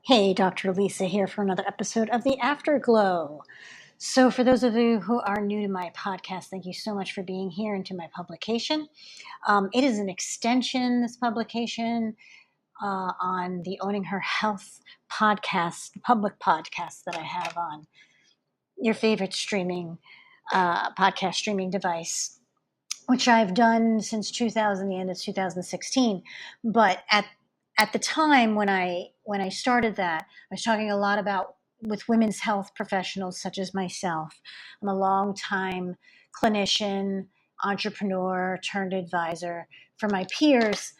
Hey, Dr. Lisa here for another episode of The Afterglow. So, for those of you who are new to my podcast, thank you so much for being here and to my publication. It is an extension, this publication, on the Owning Her Health podcast, public podcast that I have on your favorite podcast streaming device, which I've done since 2000, the end of 2016. But at the time when I started that, I was talking a lot about with women's health professionals such as myself. I'm a long-time clinician, entrepreneur turned advisor for my peers,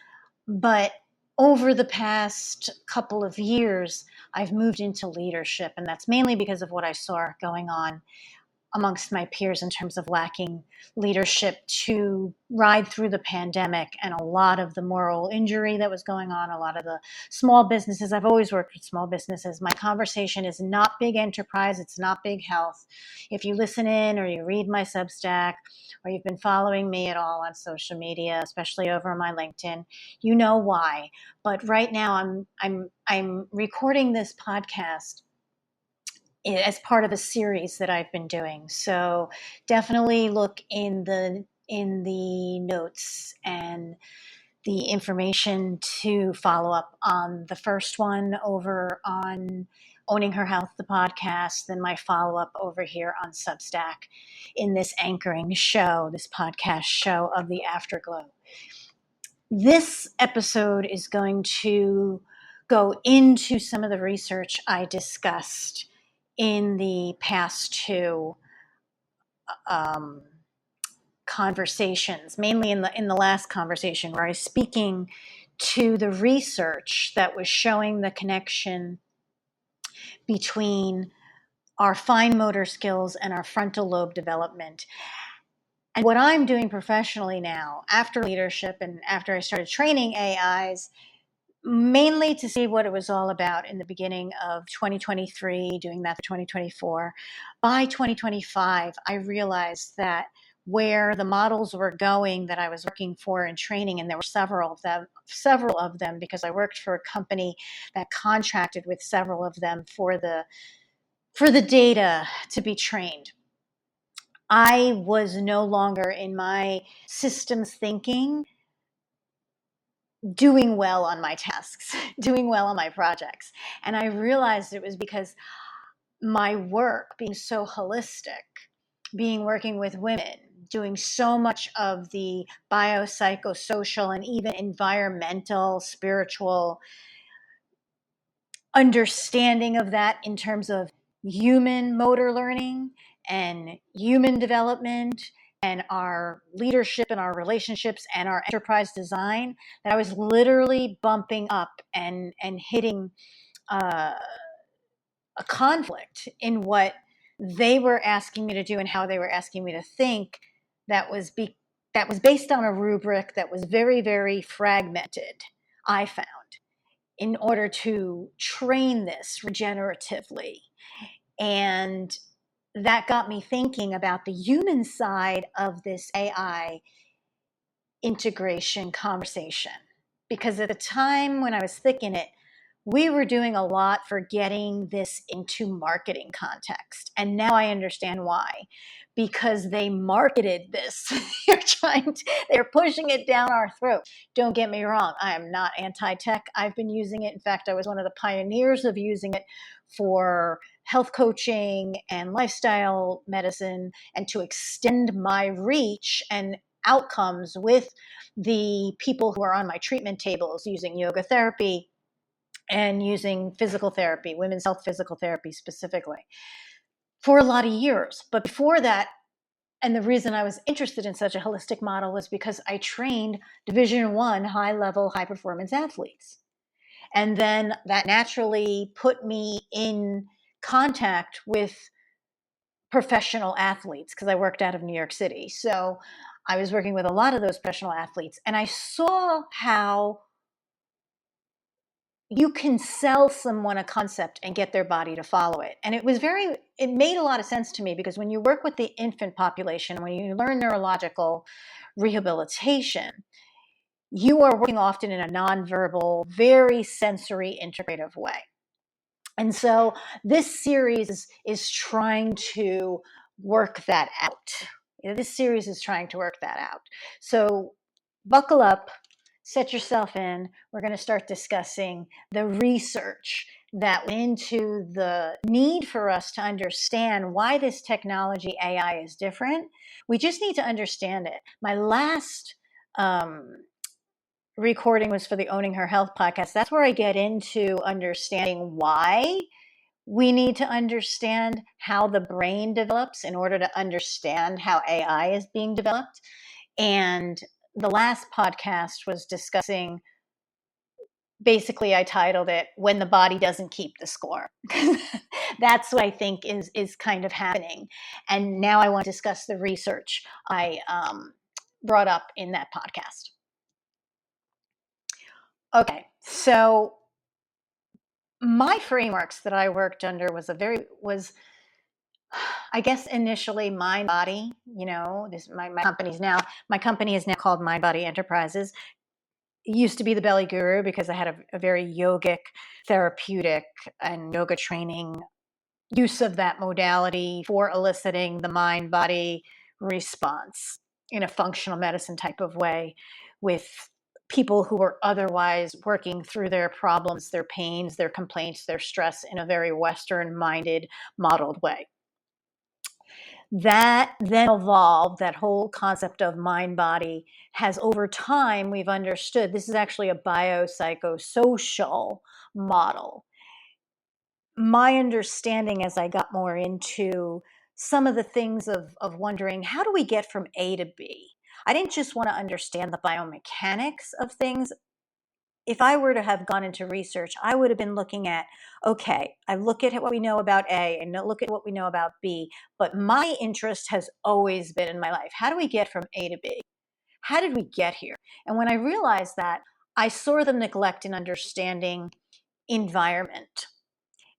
but over the past couple of years, I've moved into leadership, and that's mainly because of what I saw going on amongst my peers in terms of lacking leadership to ride through the pandemic and a lot of the moral injury that was going on, a lot of the small businesses. I've always worked with small businesses. My conversation is not big enterprise. It's not big health. If you listen in or you read my Substack or you've been following me at all on social media, especially over my LinkedIn, you know why. But right now I'm recording this podcast as part of a series that I've been doing. So definitely look in the notes and the information to follow up on the first one over on Owning Her Health, the podcast, then my follow up over here on Substack in this anchoring show, this podcast show of The Afterglow. This episode is going to go into some of the research I discussed in the past two conversations, mainly in the last conversation where I was speaking to the research that was showing the connection between our fine motor skills and our frontal lobe development. And what I'm doing professionally now, after leadership and after I started training AIs, mainly to see what it was all about in the beginning of 2023, doing that for 2024. By 2025, I realized that where the models were going that I was working for in training, and there were several of them because I worked for a company that contracted with several of them for the data to be trained. I was no longer in my systems thinking doing well on my tasks, doing well on my projects. And I realized it was because my work being so holistic, working with women, doing so much of the biopsychosocial and even environmental, spiritual understanding of that in terms of human motor learning and human development and our leadership and our relationships and our enterprise design, that I was literally bumping up and hitting a conflict in what they were asking me to do and how they were asking me to think that was based on a rubric that was very, very fragmented, I found, in order to train this regeneratively. And that got me thinking about the human side of this AI integration conversation. Because at the time when I was thick in it, we were doing a lot for getting this into marketing context. And now I understand why. Because they marketed this. They're pushing it down our throat. Don't get me wrong. I am not anti-tech. I've been using it. In fact, I was one of the pioneers of using it for health coaching and lifestyle medicine, and to extend my reach and outcomes with the people who are on my treatment tables using yoga therapy and using physical therapy, women's health physical therapy specifically, for a lot of years. But before that, and the reason I was interested in such a holistic model was because I trained Division I high-level, high-performance athletes. And then that naturally put me in contact with professional athletes because I worked out of New York City. So I was working with a lot of those professional athletes, and I saw how you can sell someone a concept and get their body to follow it. And it made a lot of sense to me, because when you work with the infant population, when you learn neurological rehabilitation, you are working often in a nonverbal, very sensory integrative way. And so this series is trying to work that out. This series is trying to work that out. So buckle up, set yourself in. We're going to start discussing the research that went into the need for us to understand why this technology AI is different. We just need to understand it. My last recording was for the Owning Her Health podcast. That's where I get into understanding why we need to understand how the brain develops in order to understand how AI is being developed. And the last podcast was discussing, basically I titled it When the Body Doesn't Keep the Score. That's what I think is kind of happening. And now I want to discuss the research I brought up in that podcast. Okay, so my frameworks that I worked under was I guess initially Mind Body, my company is now called Mind Body Enterprises. It used to be the Belly Guru because I had a very yogic, therapeutic, and yoga training use of that modality for eliciting the mind body response in a functional medicine type of way with people who were otherwise working through their problems, their pains, their complaints, their stress in a very Western minded, modeled way. That then evolved, that whole concept of mind body has over time, we've understood this is actually a biopsychosocial model. My understanding as I got more into some of the things of wondering, how do we get from A to B? I didn't just want to understand the biomechanics of things. If I were to have gone into research, I would have been looking at, okay, I look at what we know about A and look at what we know about B, but my interest has always been in my life. How do we get from A to B? How did we get here? And when I realized that, I saw the neglect in understanding environment.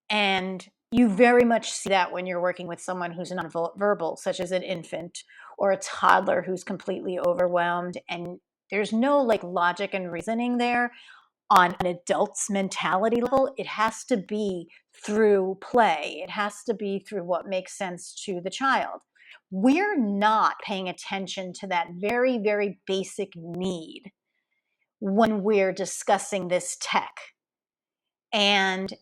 And you very much see that when you're working with someone who's nonverbal, such as an infant or a toddler who's completely overwhelmed. And there's no logic and reasoning there on an adult's mentality level. It has to be through play. It has to be through what makes sense to the child. We're not paying attention to that very, very basic need when we're discussing this tech. And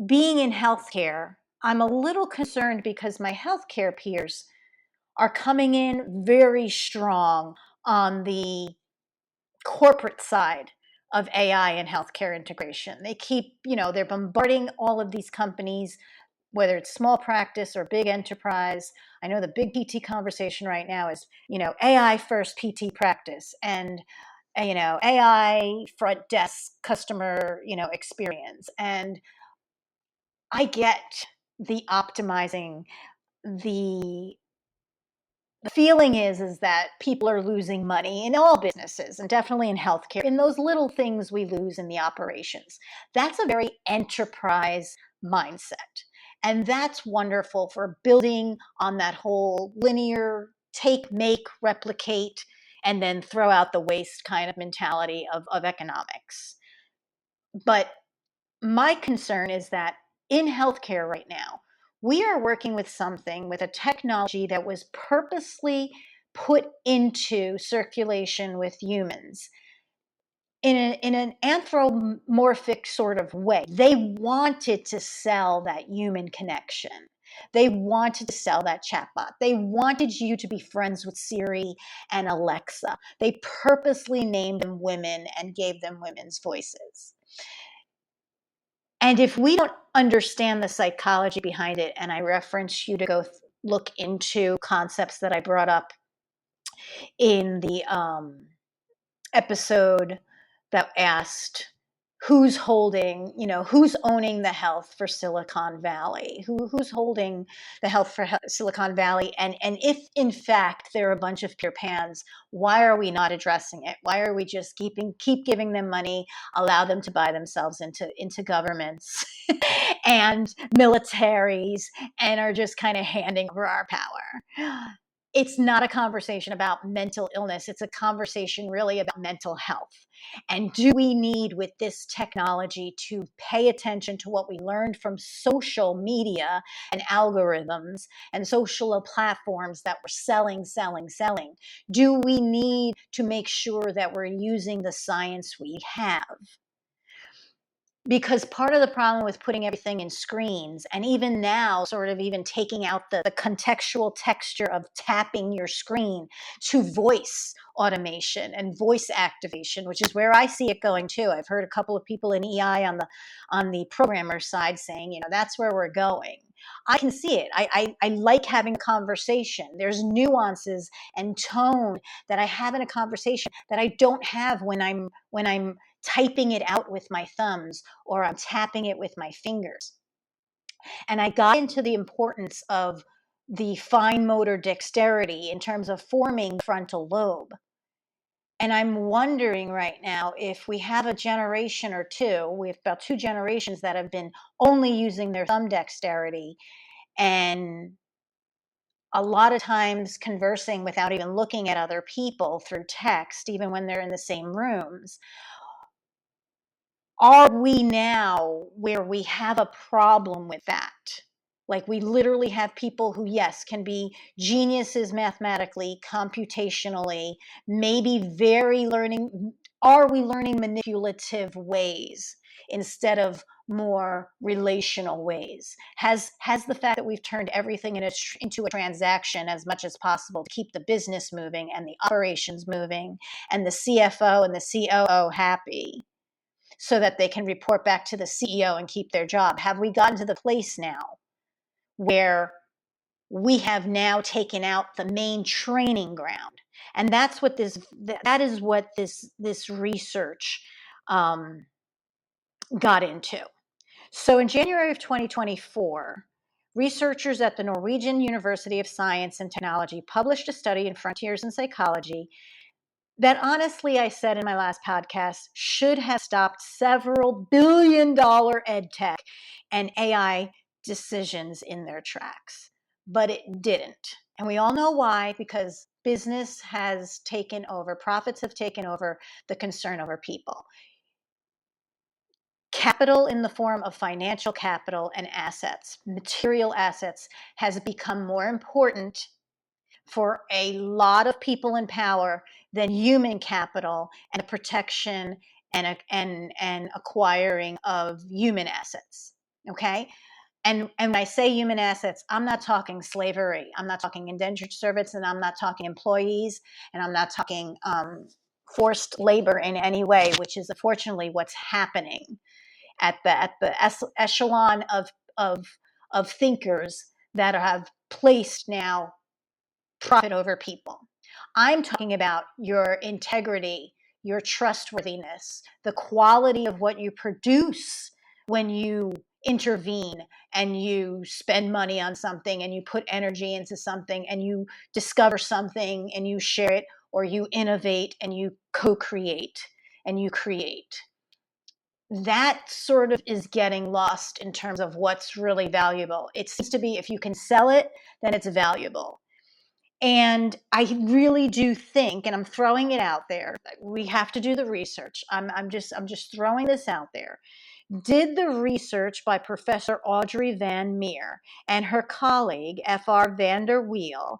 being in healthcare, I'm a little concerned because my healthcare peers are coming in very strong on the corporate side of AI and healthcare integration. They keep, they're bombarding all of these companies, whether it's small practice or big enterprise. I know the big PT conversation right now is, AI first PT practice and, AI front desk customer, experience. And I get the optimizing. The feeling is that people are losing money in all businesses and definitely in healthcare. In those little things we lose in the operations. That's a very enterprise mindset. And that's wonderful for building on that whole linear take, make, replicate, and then throw out the waste kind of mentality of economics. But my concern is that in healthcare right now, we are working with a technology that was purposely put into circulation with humans in an anthropomorphic sort of way. They wanted to sell that human connection. They wanted to sell that chatbot. They wanted you to be friends with Siri and Alexa. They purposely named them women and gave them women's voices. And if we don't understand the psychology behind it, and I reference you to go look into concepts that I brought up in the episode that asked who's who's owning the health for Silicon Valley, who's holding the health for Silicon Valley, and if in fact they're a bunch of Peter Pans, why are we not addressing it? Why are we just keep giving them money, allow them to buy themselves into governments and militaries, and are just kind of handing over our power? it's not a conversation about mental illness. It's a conversation really about mental health. And do we need, with this technology, to pay attention to what we learned from social media and algorithms and social platforms that were selling, selling, selling? Do we need to make sure that we're using the science we have? Because part of the problem with putting everything in screens, and even now sort of even taking out the contextual texture of tapping your screen to voice automation and voice activation, which is where I see it going too. I've heard a couple of people in EI on the programmer side saying, that's where we're going. I can see it. I like having a conversation. There's nuances and tone that I have in a conversation that I don't have when I'm typing it out with my thumbs or I'm tapping it with my fingers. And I got into the importance of the fine motor dexterity in terms of forming the frontal lobe. And I'm wondering right now if we have a generation or two, we have about 2 generations that have been only using their thumb dexterity, and a lot of times conversing without even looking at other people through text, even when they're in the same rooms. Are we now where we have a problem with that? Like, we literally have people who, yes, can be geniuses mathematically, computationally, maybe are we learning manipulative ways instead of more relational ways? Has the fact that we've turned everything into a transaction as much as possible to keep the business moving and the operations moving and the CFO and the COO happy, so that they can report back to the CEO and keep their job? Have we gotten to the place now where we have now taken out the main training ground? And that is what this research got into. So in January of 2024, researchers at the Norwegian University of Science and Technology published a study in Frontiers in Psychology that, honestly, I said in my last podcast, should have stopped several billion-dollar ed tech and AI decisions in their tracks. But it didn't. And we all know why, because business has taken over, profits have taken over the concern over people. Capital in the form of financial capital and assets, material assets, has become more important for a lot of people in power than human capital and the protection and acquiring of human assets. Okay. And when I say human assets, I'm not talking slavery. I'm not talking indentured servants, and I'm not talking employees, and I'm not talking forced labor in any way, which is unfortunately what's happening at the echelon of thinkers that have placed now profit over people. I'm talking about your integrity, your trustworthiness, the quality of what you produce when you intervene and you spend money on something and you put energy into something and you discover something and you share it, or you innovate and you co-create and you create. That sort of is getting lost in terms of what's really valuable. It seems to be, if you can sell it, then it's valuable. And I really do think, and I'm throwing it out there, we have to do the research. I'm just throwing this out there. Did the research by Professor Audrey Van Meer and her colleague F.R. van der Wiel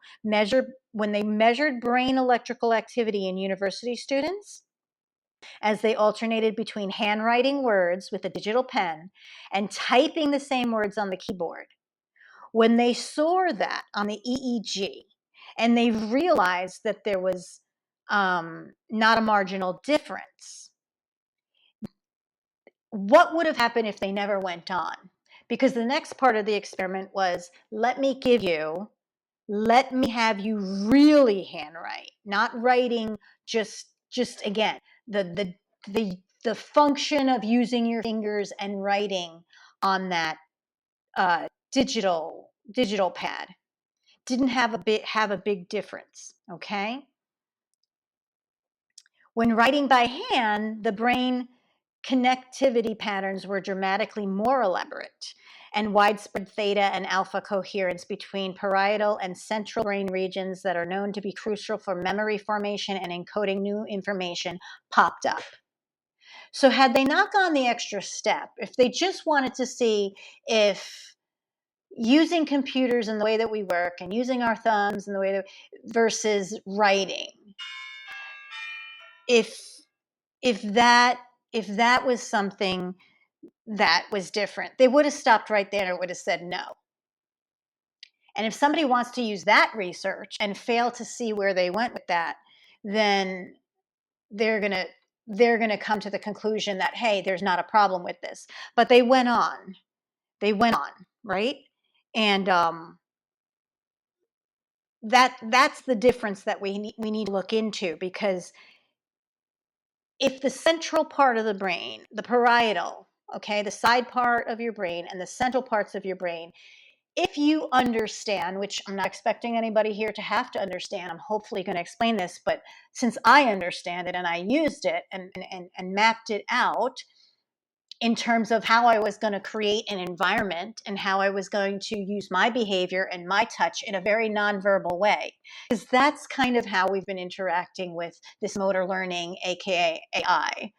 when they measured brain electrical activity in university students as they alternated between handwriting words with a digital pen and typing the same words on the keyboard? When they saw that on the EEG, and they realized that there was not a marginal difference, what would have happened if they never went on? Because the next part of the experiment was, let me have you really handwrite, not writing, just again, the function of using your fingers and writing on that digital pad didn't have a big difference. Okay. When writing by hand, the brain connectivity patterns were dramatically more elaborate, and widespread theta and alpha coherence between parietal and central brain regions that are known to be crucial for memory formation and encoding new information popped up. So had they not gone the extra step, if they just wanted to see if using computers in the way that we work and using our thumbs in the way that versus writing, if that was something that was different, they would have stopped right there and would have said no. And if somebody wants to use that research and fail to see where they went with that, then they're going to come to the conclusion that, hey, there's not a problem with this. But they went on, right? And that's the difference that we need to look into, because if the central part of the brain, the parietal, okay, the side part of your brain and the central parts of your brain, if you understand, which I'm not expecting anybody here to have to understand, I'm hopefully going to explain this, but since I understand it and I used it and mapped it out in terms of how I was going to create an environment and how I was going to use my behavior and my touch in a very nonverbal way, because that's kind of how we've been interacting with this motor learning, aka AI,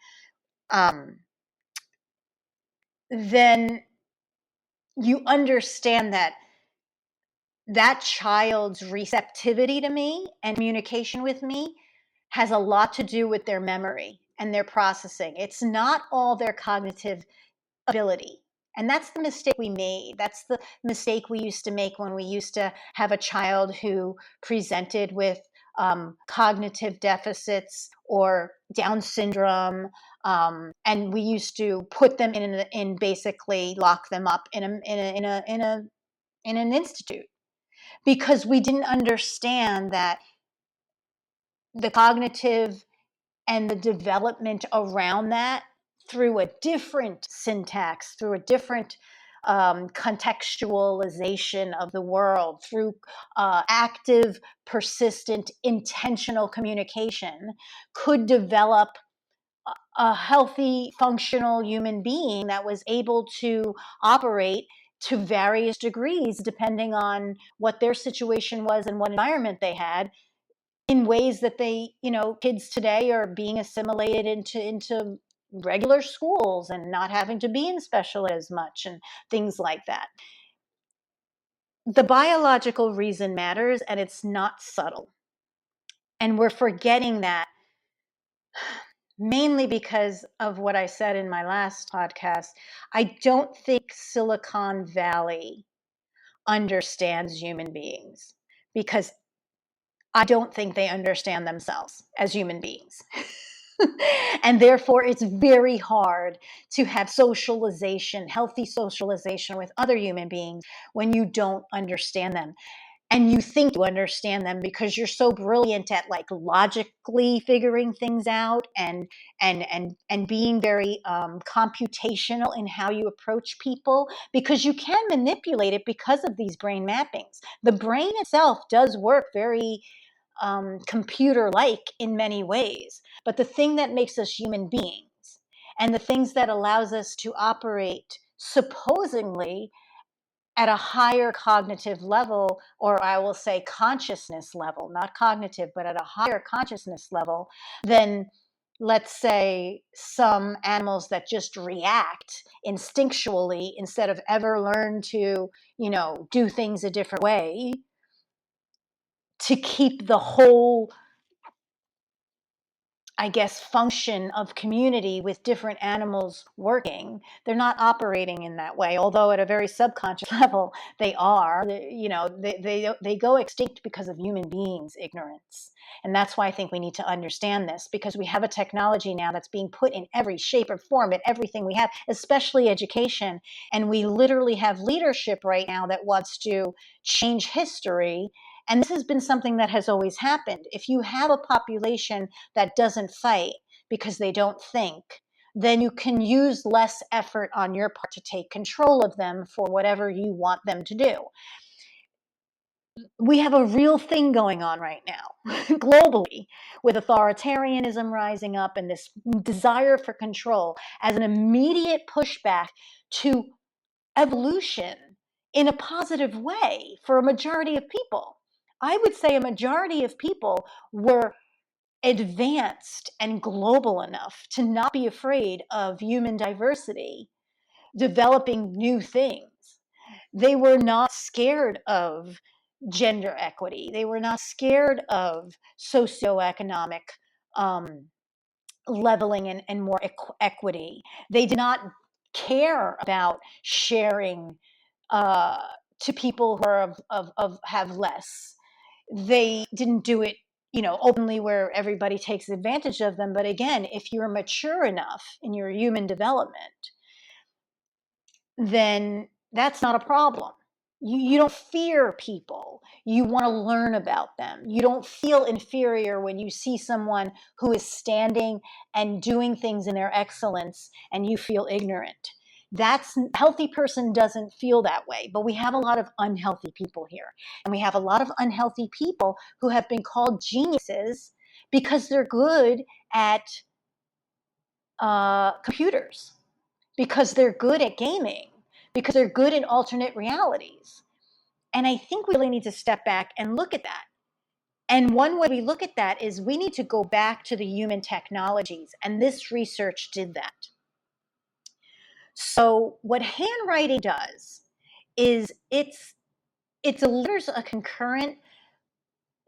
then you understand that child's receptivity to me and communication with me has a lot to do with their memory and their processing. It's not all their cognitive ability. And that's the mistake we made. That's the mistake we used to make when we used to have a child who presented with cognitive deficits or Down syndrome, and we used to put them in basically lock them up in an institute, because we didn't understand that the cognitive and the development around that through a different syntax, through a different contextualization of the world, through active, persistent, intentional communication, could develop a healthy, functional human being that was able to operate to various degrees depending on what their situation was and what environment they had, in ways that they, kids today are being assimilated into regular schools and not having to be in special ed as much and things like that. The biological reason matters, and it's not subtle. And we're forgetting that, mainly because of what I said in my last podcast. I don't think Silicon Valley understands human beings, because I don't think they understand themselves as human beings. And therefore, it's very hard to have socialization, healthy socialization with other human beings when you don't understand them. And you think you understand them because you're so brilliant at like logically figuring things out and being very computational in how you approach people, because you can manipulate it because of these brain mappings. The brain itself does work very computer-like in many ways. But the thing that makes us human beings and the things that allows us to operate supposedly at a higher cognitive level, or I will say consciousness level, not cognitive, but at a higher consciousness level than, let's say, some animals that just react instinctually instead of ever learn to, do things a different way to keep the whole, I guess, function of community with different animals working. They're not operating in that way, although at a very subconscious level they are. They go extinct because of human beings' ignorance. And that's why I think we need to understand this, because we have a technology now that's being put in every shape or form in everything we have, especially education. And we literally have leadership right now that wants to change history. And this has been something that has always happened. If you have a population that doesn't fight because they don't think, then you can use less effort on your part to take control of them for whatever you want them to do. we have a real thing going on right now globally, with authoritarianism rising up and this desire for control as an immediate pushback to evolution in a positive way for a majority of people. I would say a majority of people were advanced and global enough to not be afraid of human diversity developing new things. They were not scared of gender equity. They were not scared of socioeconomic um, leveling and more equity. They did not care about sharing uh, to people who are have less. They didn't do it, openly where everybody takes advantage of them. But again, if you're mature enough in your human development, then that's not a problem. You don't fear people. You want to learn about them. You don't feel inferior when you see someone who is standing and doing things in their excellence and you feel ignorant. That's healthy person doesn't feel that way, but we have a lot of unhealthy people here. And we have a lot of unhealthy people who have been called geniuses because they're good at computers, because they're good at gaming, because they're good in alternate realities. And I think we really need to step back and look at that. And one way we look at that is we need to go back to the human technologies. And this research did that. So what handwriting does is it delivers a concurrent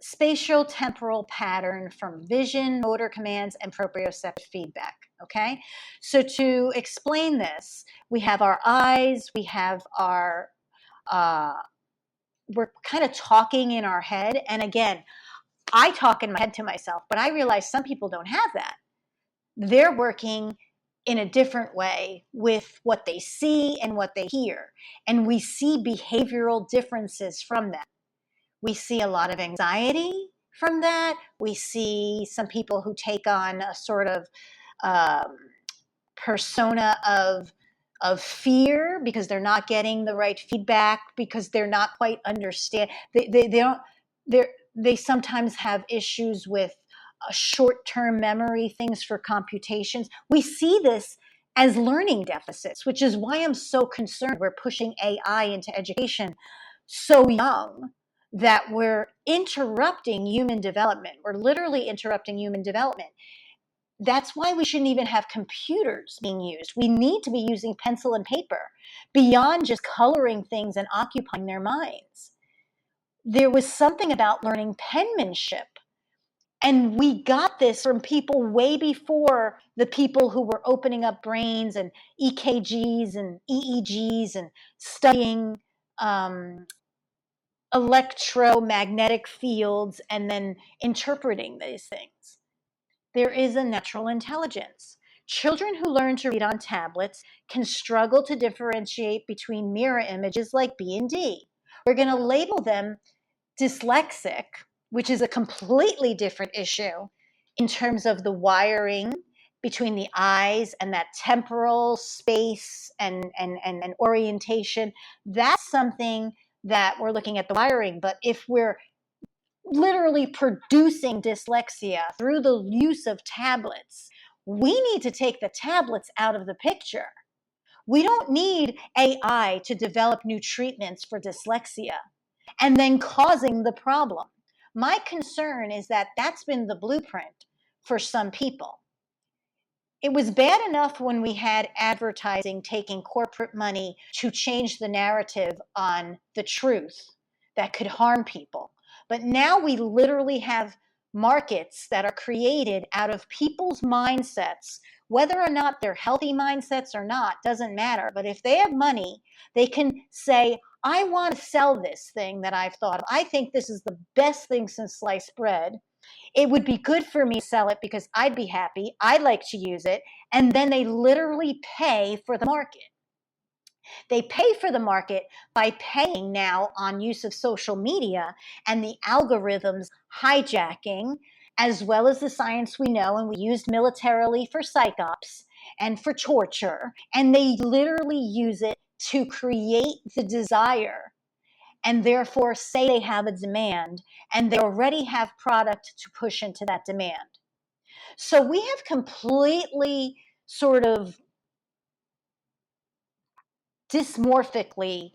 spatial temporal pattern from vision, motor commands, and proprioceptive feedback. Okay, so to explain this, we have our eyes, we have our we're kind of talking in our head. And again, I talk in my head to myself, but I realize some people don't have that. They're working in a different way with what they see and what they hear. And we see behavioral differences from that. We see a lot of anxiety from that. We see some people who take on a sort of um, persona of fear because they're not getting the right feedback, because they're not quite understand. They don't. They sometimes have issues with short-term memory, things for computations. We see this as learning deficits, which is why I'm so concerned we're pushing AI into education so young, that we're interrupting human development. We're literally interrupting human development. That's why we shouldn't even have computers being used. We need to be using pencil and paper beyond just coloring things and occupying their minds. There was something about learning penmanship. And we got this from people way before the people who were opening up brains and EKGs and EEGs and studying electromagnetic fields and then interpreting these things. There is a natural intelligence. Children who learn to read on tablets can struggle to differentiate between mirror images like B and D. We're going to label them dyslexic, which is a completely different issue in terms of the wiring between the eyes and that temporal space and orientation. That's something that we're looking at the wiring. But if we're literally producing dyslexia through the use of tablets, we need to take the tablets out of the picture. We don't need AI to develop new treatments for dyslexia and then causing the problem. My concern is that that's been the blueprint for some people. It was bad enough when we had advertising taking corporate money to change the narrative on the truth that could harm people. But now we literally have markets that are created out of people's mindsets. Whether or not they're healthy mindsets or not doesn't matter. But if they have money, they can say, I want to sell this thing that I've thought of. I think this is the best thing since sliced bread. It would be good for me to sell it because I'd be happy. I'd like to use it. And then they literally pay for the market. They pay for the market by paying now on use of social media and the algorithms hijacking, as well as the science we know, and we used militarily for psyops and for torture. And they literally use it to create the desire. and therefore say they have a demand, and they already have product to push into that demand. So we have completely sort of dysmorphically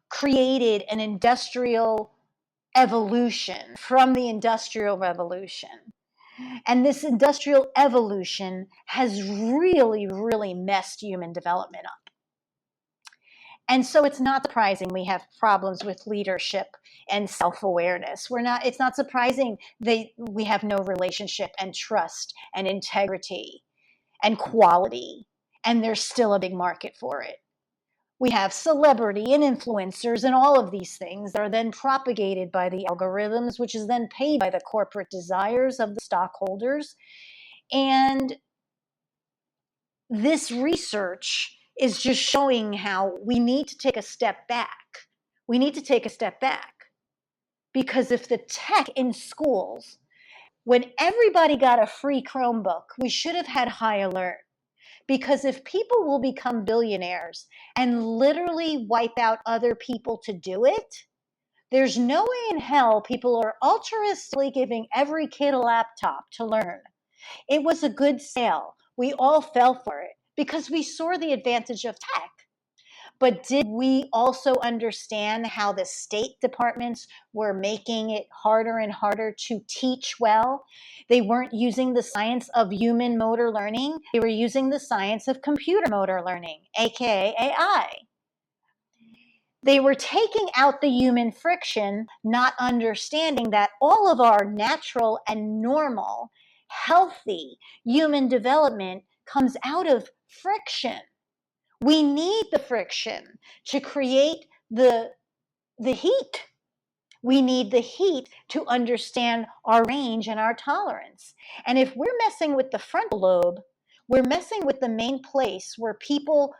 created an industrial evolution from the Industrial Revolution. And this industrial evolution has really, really messed human development up. And so it's not surprising we have problems with leadership and self-awareness. It's not surprising that we have no relationship and trust and integrity and quality, and there's still a big market for it. We have celebrity and influencers and all of these things that are then propagated by the algorithms, which is then paid by the corporate desires of the stockholders. And this research is just showing how we need to take a step back. We need to take a step back because if the tech in schools, when everybody got a free Chromebook, we should have had high alert. Because if people will become billionaires and literally wipe out other people to do it, there's no way in hell people are altruistically giving every kid a laptop to learn. It was a good sale. We all fell for it because we saw the advantage of tech. But did we also understand how the state departments were making it harder and harder to teach well? They weren't using the science of human motor learning. They were using the science of computer motor learning, aka AI. They were taking out the human friction, not understanding that all of our natural and normal, healthy human development comes out of friction. We need the friction to create the heat. We need the heat to understand our range and our tolerance. And if we're messing with the frontal lobe, we're messing with the main place where people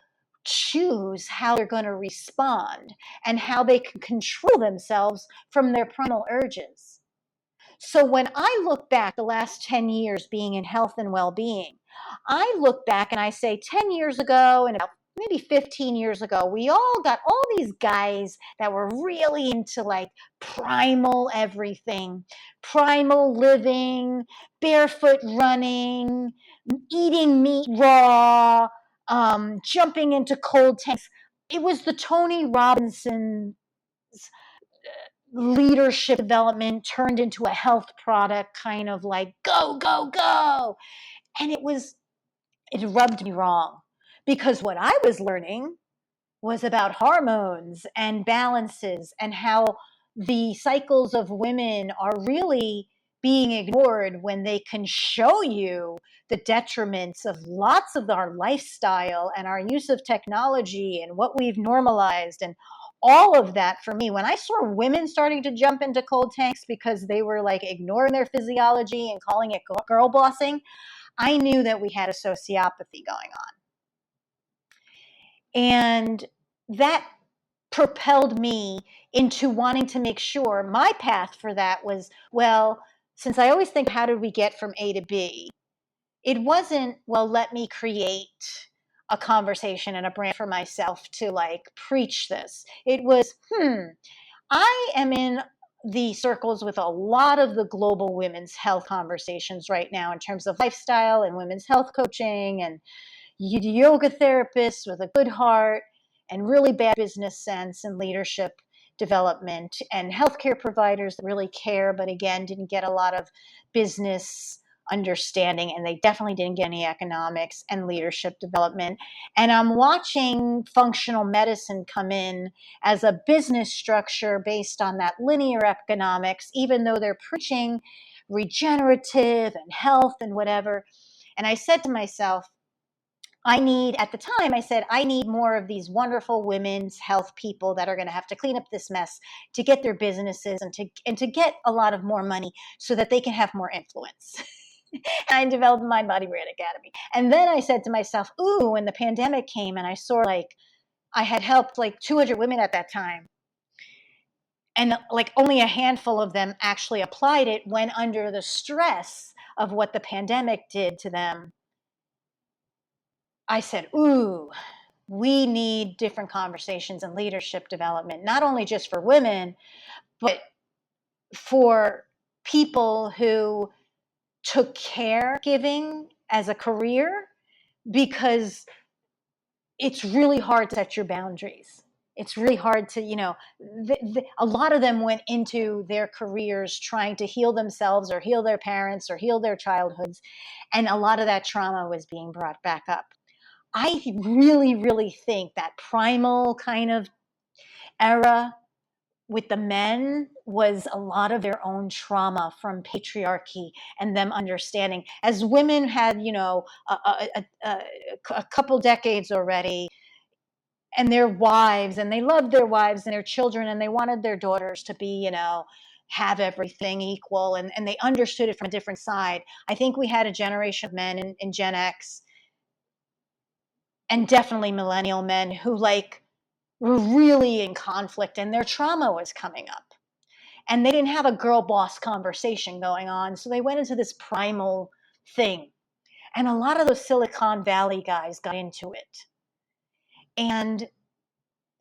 choose how they're going to respond and how they can control themselves from their primal urges. So when I look back the last 10 years being in health and well-being, I look back and I say 10 years ago and about maybe 15 years ago, we all got all these guys that were really into like primal everything, primal living, barefoot running, eating meat raw, jumping into cold tanks. It was the Tony Robbins leadership development turned into a health product, kind of like go, go, go. And it rubbed me wrong because what I was learning was about hormones and balances and how the cycles of women are really being ignored when they can show you the detriments of lots of our lifestyle and our use of technology and what we've normalized and all of that. For me, when I saw women starting to jump into cold tanks because they were like ignoring their physiology and calling it girl bossing, I knew that we had a sociopathy going on. And that propelled me into wanting to make sure my path for that was, well, since I always think, how did we get from A to B? It wasn't, well, let me create a conversation and a brand for myself to like preach this. It was, I am in the circles with a lot of the global women's health conversations right now in terms of lifestyle and women's health coaching and yoga therapists with a good heart and really bad business sense and leadership development and healthcare providers that really care, but again, didn't get a lot of business understanding, and they definitely didn't get any economics and leadership development. And I'm watching functional medicine come in as a business structure based on that linear economics, even though they're preaching regenerative and health and whatever. And I said to myself, at the time, I said, I need more of these wonderful women's health people that are going to have to clean up this mess to get their businesses and to get a lot of more money so that they can have more influence. I developed Mind Body Brand Academy. And then I said to myself, ooh, when the pandemic came and I saw like, I had helped like 200 women at that time. And like only a handful of them actually applied it when under the stress of what the pandemic did to them. I said, ooh, we need different conversations and leadership development, not only just for women, but for people who took caregiving as a career, because it's really hard to set your boundaries. It's really hard to, a lot of them went into their careers trying to heal themselves or heal their parents or heal their childhoods. And a lot of that trauma was being brought back up. I really, really think that primal kind of era with the men was a lot of their own trauma from patriarchy and them understanding. As women had, a couple decades already, and their wives, and they loved their wives and their children, and they wanted their daughters to be, have everything equal, and they understood it from a different side. I think we had a generation of men in Gen X, and definitely millennial men, who were really in conflict, and their trauma was coming up. And they didn't have a girl boss conversation going on, so they went into this primal thing. And a lot of those Silicon Valley guys got into it. And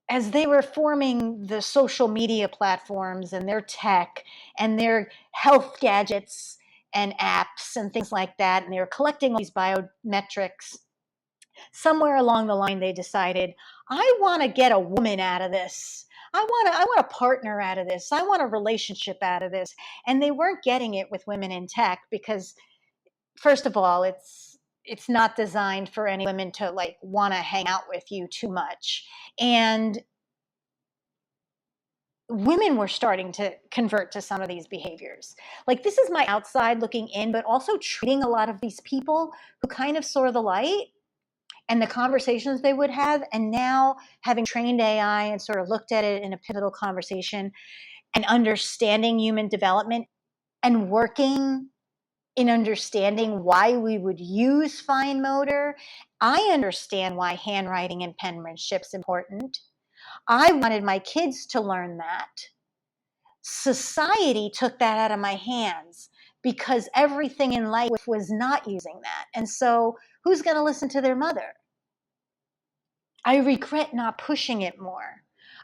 as they were forming the social media platforms and their tech and their health gadgets and apps and things like that, and they were collecting all these biometrics, somewhere along the line they decided, I want to get a woman out of this. I want a partner out of this. I want a relationship out of this. And they weren't getting it with women in tech because, first of all, it's not designed for any women to want to hang out with you too much. And women were starting to convert to some of these behaviors. This is my outside looking in, but also treating a lot of these people who kind of saw the light and the conversations they would have. And now, having trained AI and sort of looked at it in a pivotal conversation and understanding human development and working in understanding why we would use fine motor, I understand why handwriting and penmanship is important. I wanted my kids to learn that. Society took that out of my hands because everything in life was not using that. And so who's going to listen to their mother? I regret not pushing it more.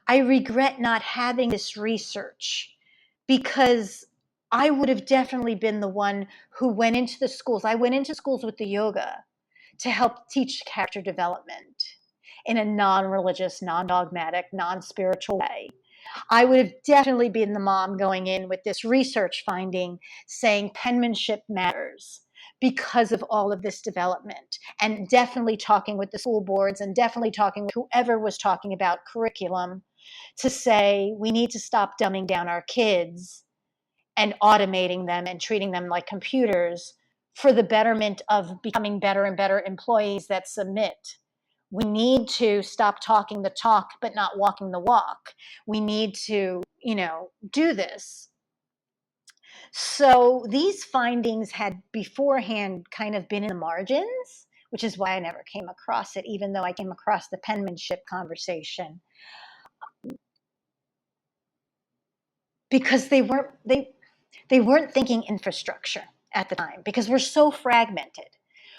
I regret not having this research, because I would have definitely been the one who went into the schools. I went into schools with the yoga to help teach character development in a non-religious, non-dogmatic, non-spiritual way. I would have definitely been the mom going in with this research finding saying penmanship matters because of all of this development, and definitely talking with the school boards and definitely talking with whoever was talking about curriculum to say we need to stop dumbing down our kids and automating them and treating them like computers for the betterment of becoming better and better employees that submit. We need to stop talking the talk, but not walking the walk. We need to, do this. So these findings had beforehand kind of been in the margins, which is why I never came across it, even though I came across the penmanship conversation. Because they weren't thinking infrastructure at the time, because we're so fragmented.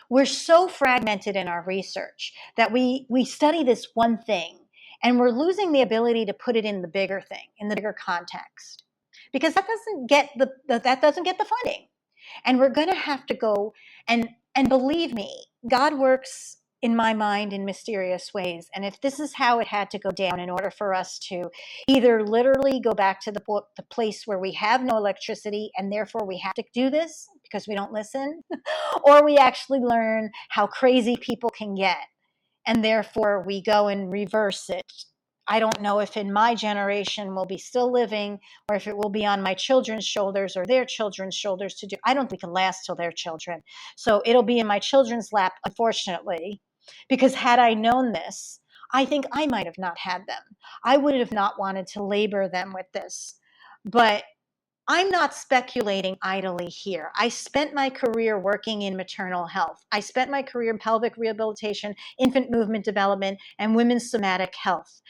We're so fragmented in our research that we study this one thing and we're losing the ability to put it in the bigger thing, in the bigger context, because that doesn't get the funding. And we're going to have to go and believe me, God works in my mind in mysterious ways. And if this is how it had to go down in order for us to either literally go back to the place where we have no electricity and therefore we have to do this because we don't listen, or we actually learn how crazy people can get and therefore we go and reverse it. I don't know if in my generation we'll be still living, or if it will be on my children's shoulders or their children's shoulders to do. I don't think we can last till their children. So it'll be in my children's lap, unfortunately, because had I known this, I think I might have not had them. I would have not wanted to labor them with this. But I'm not speculating idly here. I spent my career working in maternal health. I spent my career in pelvic rehabilitation, infant movement development, and women's somatic health.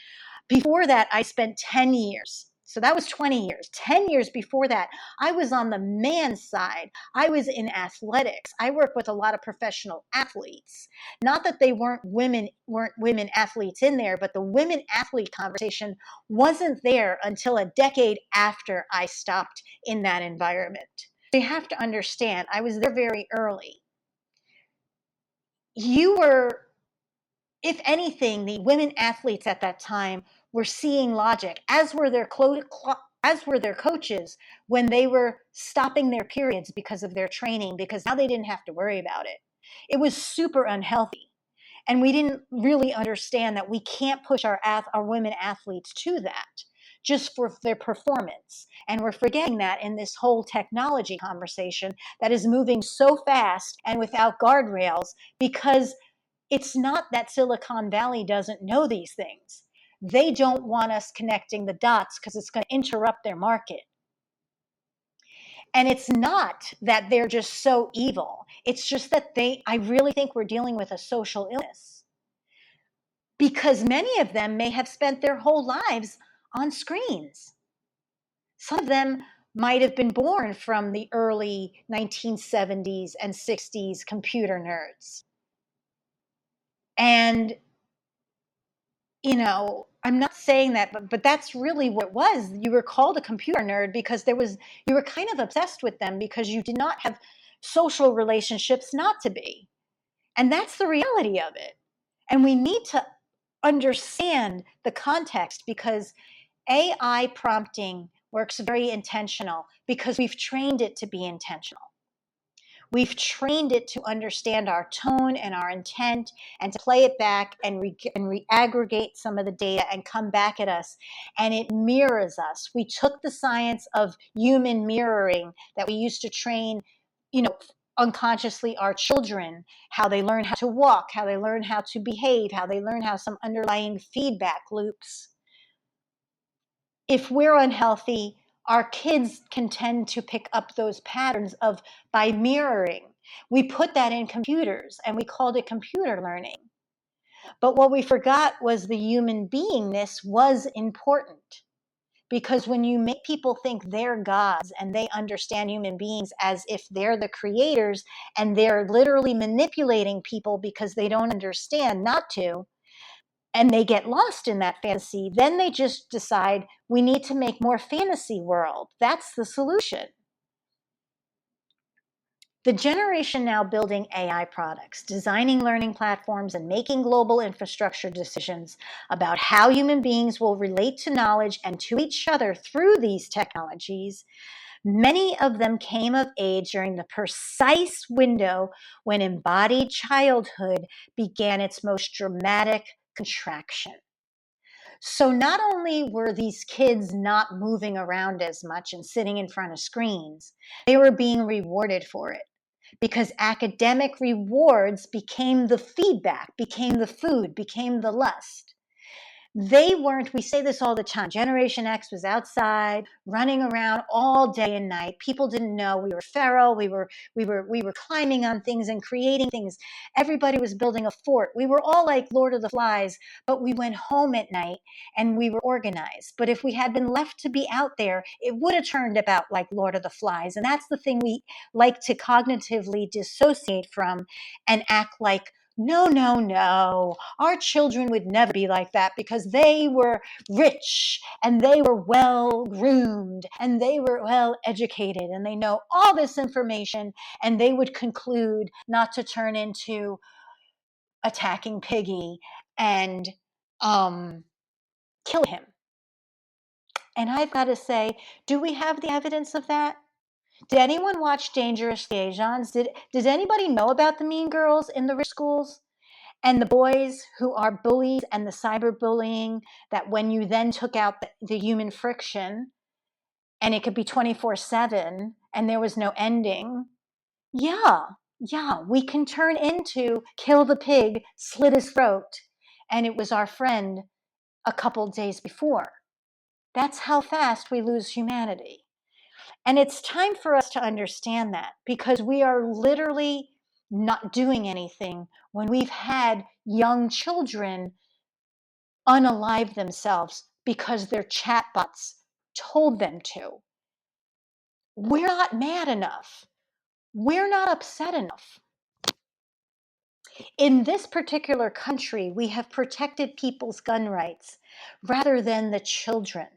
Before that, I spent 10 years So that was 20 years. 10 years before that, I was on the man's side. I was in athletics. I work with a lot of professional athletes. Not that they weren't women athletes in there, but the women athlete conversation wasn't there until a decade after I stopped in that environment. You have to understand, I was there very early. You were, if anything, the women athletes at that time were seeing logic, as were their coaches when they were stopping their periods because of their training, because now they didn't have to worry about it. It was super unhealthy. And we didn't really understand that we can't push our women athletes to that just for their performance. And we're forgetting that in this whole technology conversation that is moving so fast and without guardrails, because it's not that Silicon Valley doesn't know these things. They don't want us connecting the dots because it's going to interrupt their market. And it's not that they're just so evil. It's just that I really think we're dealing with a social illness, because many of them may have spent their whole lives on screens. Some of them might have been born from the early 1970s and 60s computer nerds. And I'm not saying that, but that's really what it was. You were called a computer nerd because you were kind of obsessed with them because you did not have social relationships not to be. And that's the reality of it. And we need to understand the context, because AI prompting works very intentional because we've trained it to be intentional. We've trained it to understand our tone and our intent and to play it back and re-aggregate some of the data and come back at us. And it mirrors us. We took the science of human mirroring that we used to train, unconsciously our children, how they learn how to walk, how they learn how to behave, how they learn how some underlying feedback loops. If we're unhealthy, our kids can tend to pick up those patterns by mirroring. We put that in computers and we called it computer learning. But what we forgot was the human beingness was important, because when you make people think they're gods and they understand human beings as if they're the creators and they're literally manipulating people because they don't understand not to, and they get lost in that fantasy, then they just decide we need to make more fantasy world. That's the solution. The generation now building AI products, designing learning platforms, and making global infrastructure decisions about how human beings will relate to knowledge and to each other through these technologies, many of them came of age during the precise window when embodied childhood began its most dramatic contraction. So not only were these kids not moving around as much and sitting in front of screens, they were being rewarded for it, because academic rewards became the feedback, became the food, became the lust. They weren't, we say this all the time, Generation X was outside running around all day and night. People didn't know we were feral. We were climbing on things and creating things. Everybody was building a fort. We were all like Lord of the Flies, but we went home at night and we were organized. But if we had been left to be out there, it would have turned about like Lord of the Flies. And that's the thing we like to cognitively dissociate from and act like, no, no, no. Our children would never be like that because they were rich and they were well groomed and they were well educated and they know all this information, and they would conclude not to turn into attacking Piggy and kill him. And I've got to say, do we have the evidence of that? Did anyone watch Dangerous Liaisons? Did anybody know about the mean girls in the rich schools? And the boys who are bullies and the cyberbullying, that when you then took out the human friction and it could be 24/7 and there was no ending. Yeah, we can turn into kill the pig, slit his throat, and it was our friend a couple days before. That's how fast we lose humanity. And it's time for us to understand that, because we are literally not doing anything when we've had young children unalive themselves because they're chatbots told them to. We're not mad enough. We're not upset enough. In this particular country, we have protected people's gun rights rather than the children.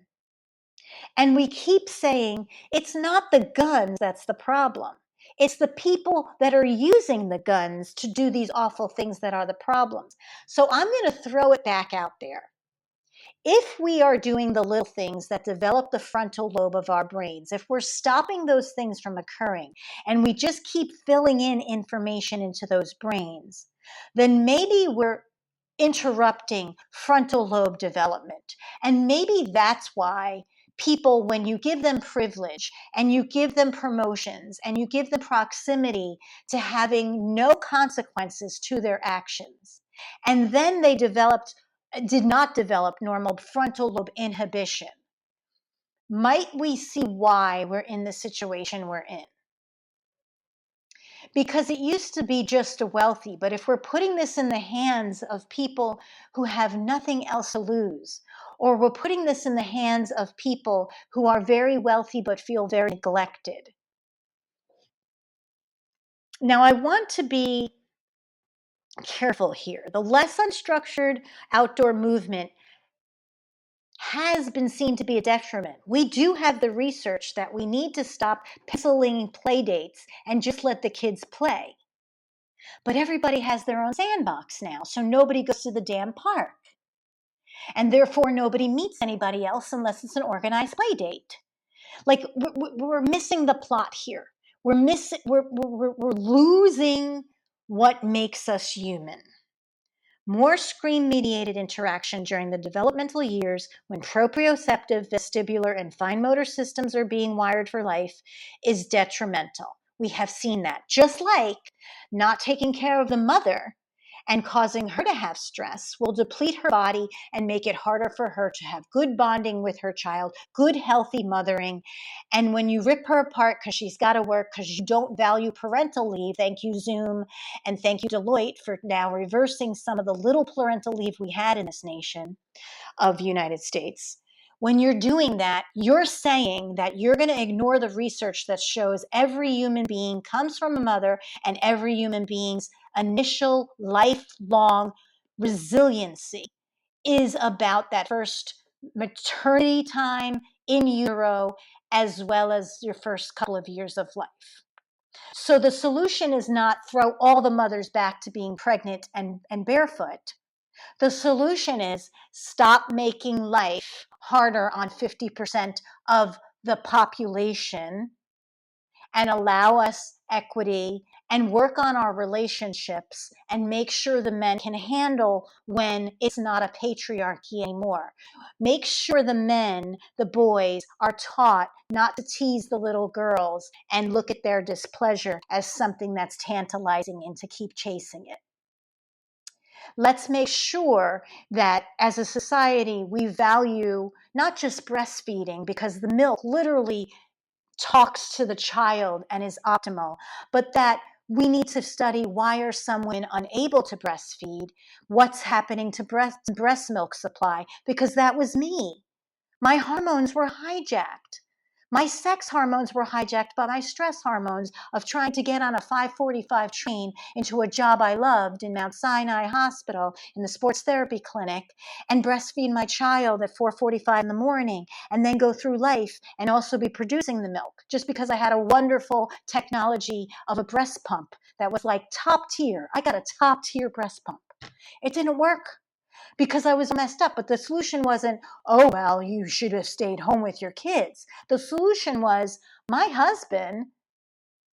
And we keep saying it's not the guns that's the problem. It's the people that are using the guns to do these awful things that are the problems. So I'm going to throw it back out there. If we are doing the little things that develop the frontal lobe of our brains, if we're stopping those things from occurring and we just keep filling in information into those brains, then maybe we're interrupting frontal lobe development. And maybe that's why people, when you give them privilege and you give them promotions and you give them proximity to having no consequences to their actions, and then they did not develop normal frontal lobe inhibition, might we see why we're in the situation we're in? Because it used to be just the wealthy, but if we're putting this in the hands of people who have nothing else to lose, or we're putting this in the hands of people who are very wealthy but feel very neglected. Now, I want to be careful here. The less unstructured outdoor movement has been seen to be a detriment. We do have the research that we need to stop penciling play dates and just let the kids play. But everybody has their own sandbox now, so nobody goes to the damn park. And therefore, nobody meets anybody else unless it's an organized play date. Like, we're missing the plot here. We're losing what makes us human. More screen-mediated interaction during the developmental years when proprioceptive, vestibular, and fine motor systems are being wired for life is detrimental. We have seen that. Just like not taking care of the mother and causing her to have stress will deplete her body and make it harder for her to have good bonding with her child, good healthy mothering. And when you rip her apart because she's got to work, because you don't value parental leave, thank you Zoom, and thank you Deloitte for now reversing some of the little parental leave we had in this nation of the United States. When you're doing that, you're saying that you're going to ignore the research that shows every human being comes from a mother and every human being's initial lifelong resiliency is about that first maternity time in utero as well as your first couple of years of life. So the solution is not throw all the mothers back to being pregnant and barefoot. The solution is stop making life harder on 50% of the population and allow us equity and work on our relationships and make sure the men can handle when it's not a patriarchy anymore. Make sure the men, the boys, are taught not to tease the little girls and look at their displeasure as something that's tantalizing and to keep chasing it. Let's make sure that as a society, we value not just breastfeeding, because the milk literally talks to the child and is optimal, but that we need to study why are some women unable to breastfeed, what's happening to breast milk supply, because that was me. My hormones were hijacked. My sex hormones were hijacked by my stress hormones of trying to get on a 5:45 train into a job I loved in Mount Sinai Hospital in the sports therapy clinic and breastfeed my child at 4:45 in the morning and then go through life and also be producing the milk just because I had a wonderful technology of a breast pump that was like top tier. I got a top tier breast pump. It didn't work because I was messed up. But the solution wasn't, oh, well, you should have stayed home with your kids. The solution was my husband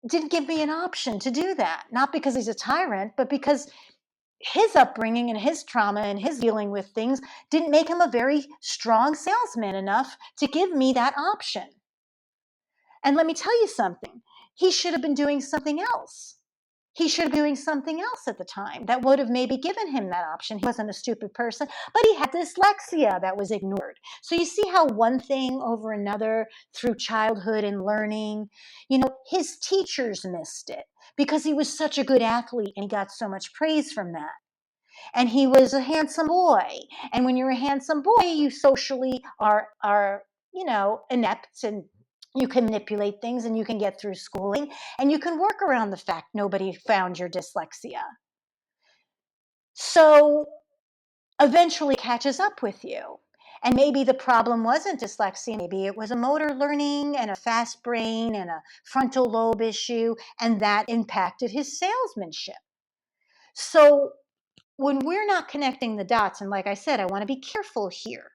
didn't give me an option to do that. Not because he's a tyrant, but because his upbringing and his trauma and his dealing with things didn't make him a very strong salesman enough to give me that option. And let me tell you something. He should have been doing something else. He should have been doing something else at the time that would have maybe given him that option. He wasn't a stupid person, but he had dyslexia that was ignored. So you see how one thing over another through childhood and learning, his teachers missed it because he was such a good athlete and he got so much praise from that. And he was a handsome boy. And when you're a handsome boy, you socially are inept, and you can manipulate things, and you can get through schooling, and you can work around the fact nobody found your dyslexia. So eventually catches up with you. And maybe the problem wasn't dyslexia, maybe it was a motor learning and a fast brain and a frontal lobe issue, and that impacted his salesmanship. So when we're not connecting the dots, and like I said, I want to be careful here.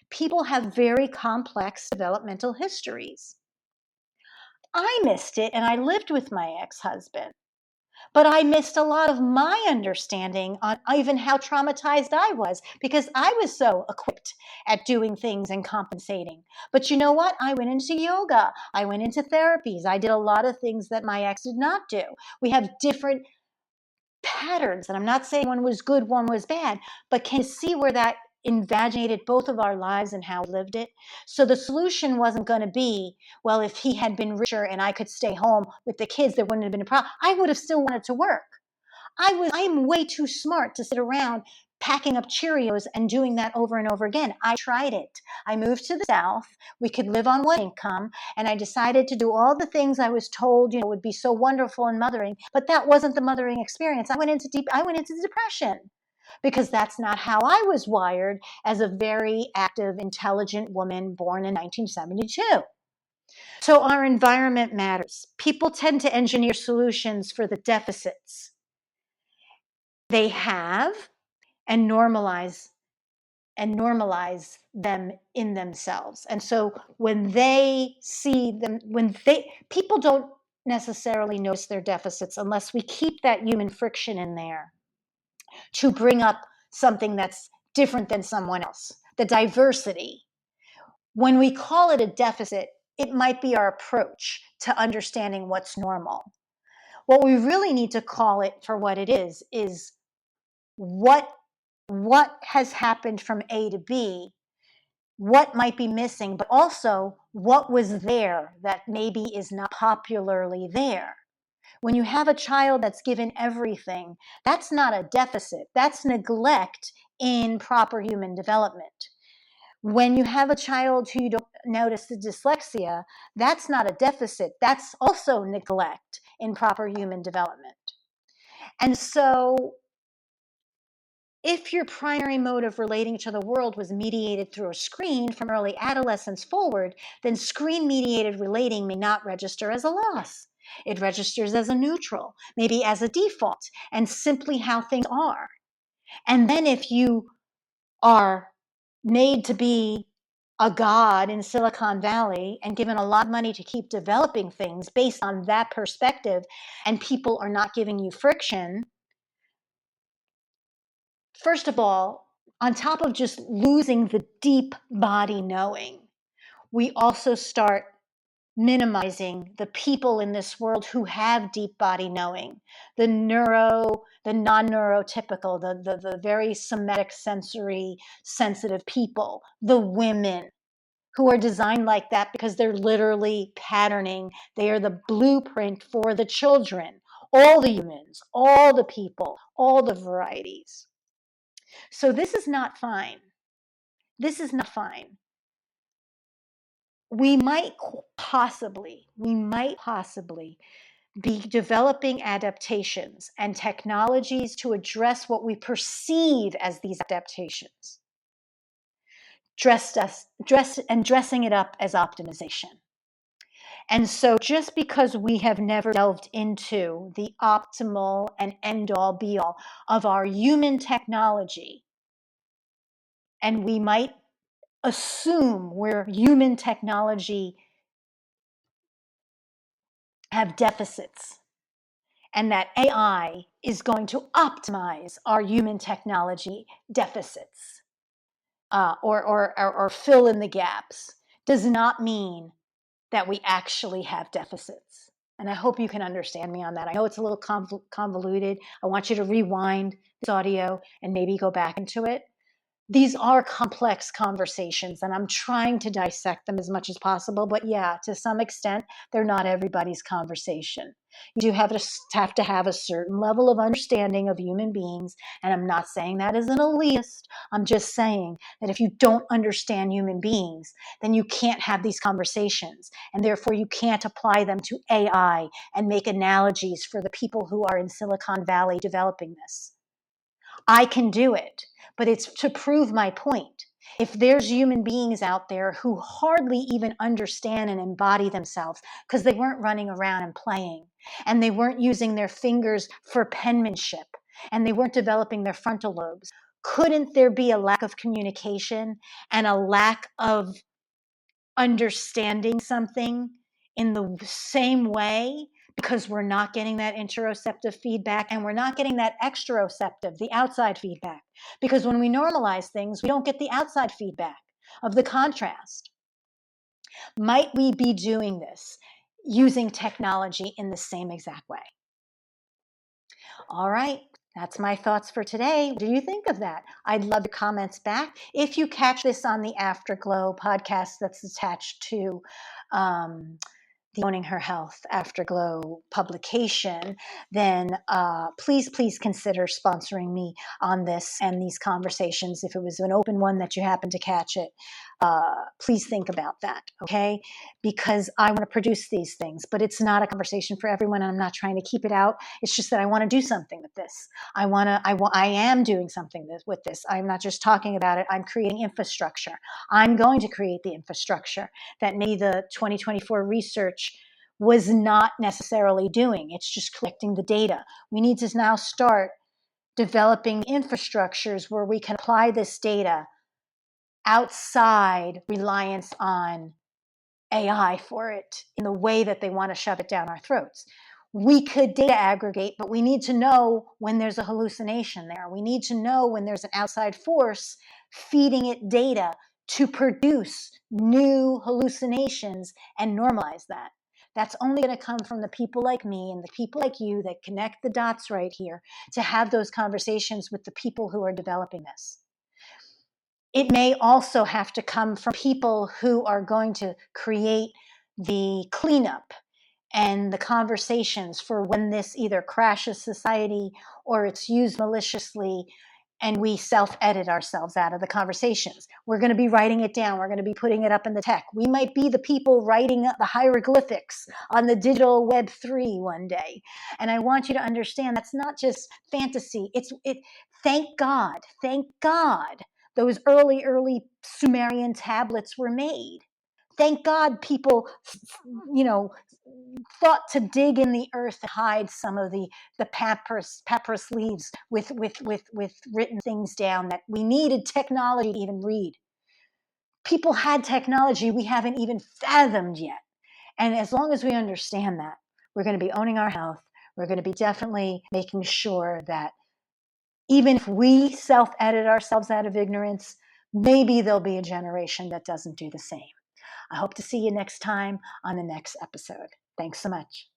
People have very complex developmental histories. I missed it, and I lived with my ex-husband. But I missed a lot of my understanding on even how traumatized I was, because I was so equipped at doing things and compensating. But you know what? I went into yoga. I went into therapies. I did a lot of things that my ex did not do. We have different patterns, and I'm not saying one was good, one was bad, but can you see where that invaginated both of our lives and how we lived it? So the solution wasn't going to be, well, if he had been richer and I could stay home with the kids, there wouldn't have been a problem. I would have still wanted to work. I'm way too smart to sit around packing up Cheerios and doing that over and over again. I tried it. I moved to the South. We could live on one income, and I decided to do all the things I was told, would be so wonderful in mothering, but that wasn't the mothering experience. I went into depression, because that's not how I was wired as a very active, intelligent woman born in 1972. So our environment matters. People tend to engineer solutions for the deficits they have, and normalize them in themselves. And so when they see them, people don't necessarily notice their deficits unless we keep that human friction in there to bring up something that's different than someone else, the diversity. When we call it a deficit, it might be our approach to understanding what's normal. What we really need to call it for what it is what has happened from A to B, what might be missing, but also what was there that maybe is not popularly there. When you have a child that's given everything, that's not a deficit, that's neglect in proper human development. When you have a child who you don't notice the dyslexia, that's not a deficit, that's also neglect in proper human development. And so if your primary mode of relating to the world was mediated through a screen from early adolescence forward, then screen-mediated relating may not register as a loss. It registers as a neutral, maybe as a default, and simply how things are. And then if you are made to be a god in Silicon Valley and given a lot of money to keep developing things based on that perspective, and people are not giving you friction, first of all, on top of just losing the deep body knowing, we also start minimizing the people in this world who have deep body knowing, the non-neurotypical, the very somatic, sensory, sensitive people, the women who are designed like that because they're literally patterning. They are the blueprint for the children, all the humans, all the people, all the varieties. So this is not fine. This is not fine. We might possibly be developing adaptations and technologies to address what we perceive as these adaptations, dressing it up as optimization. And so just because we have never delved into the optimal and end-all be-all of our human technology, and we might assume we're human technology have deficits, and that AI is going to optimize our human technology deficits, or fill in the gaps, does not mean that we actually have deficits. And I hope you can understand me on that. I know it's a little convoluted. I want you to rewind this audio and maybe go back into it. These are complex conversations, and I'm trying to dissect them as much as possible. But yeah, to some extent, they're not everybody's conversation. You do have to have a certain level of understanding of human beings. And I'm not saying that as an elitist. I'm just saying that if you don't understand human beings, then you can't have these conversations. And therefore, you can't apply them to AI and make analogies for the people who are in Silicon Valley developing this. I can do it, but it's to prove my point. If there's human beings out there who hardly even understand and embody themselves because they weren't running around and playing, and they weren't using their fingers for penmanship, and they weren't developing their frontal lobes, couldn't there be a lack of communication and a lack of understanding something in the same way, because we're not getting that interoceptive feedback and we're not getting that exteroceptive, the outside feedback? Because when we normalize things, we don't get the outside feedback of the contrast. Might we be doing this using technology in the same exact way? All right, that's my thoughts for today. What do you think of that? I'd love your comments back. If you catch this on the Afterglow podcast that's attached to the Owning Her Health Afterglow publication, then please consider sponsoring me on this and these conversations. If it was an open one that you happen to catch it, please think about that, okay? Because I want to produce these things, but it's not a conversation for everyone, and I'm not trying to keep it out. It's just that I want to do something with this. I am doing something with this. I'm not just talking about it. I'm creating infrastructure. I'm going to create the infrastructure that maybe the 2024 research was not necessarily doing. It's just collecting the data. We need to now start developing infrastructures where we can apply this data outside reliance on AI for it in the way that they want to shove it down our throats. We could data aggregate, but we need to know when there's a hallucination there. We need to know when there's an outside force feeding it data to produce new hallucinations and normalize that. That's only going to come from the people like me and the people like you that connect the dots right here to have those conversations with the people who are developing this. It may also have to come from people who are going to create the cleanup and the conversations for when this either crashes society or it's used maliciously and we self-edit ourselves out of the conversations. We're going to be writing it down. We're going to be putting it up in the tech. We might be the people writing the hieroglyphics on the digital Web3 one day. And I want you to understand that's not just fantasy. Thank God those early Sumerian tablets were made. Thank God people, thought to dig in the earth and hide some of the papyrus leaves with written things down that we needed technology to even read. People had technology we haven't even fathomed yet. And as long as we understand that, we're going to be owning our health. We're going to be definitely making sure that even if we self-edit ourselves out of ignorance, maybe there'll be a generation that doesn't do the same. I hope to see you next time on the next episode. Thanks so much.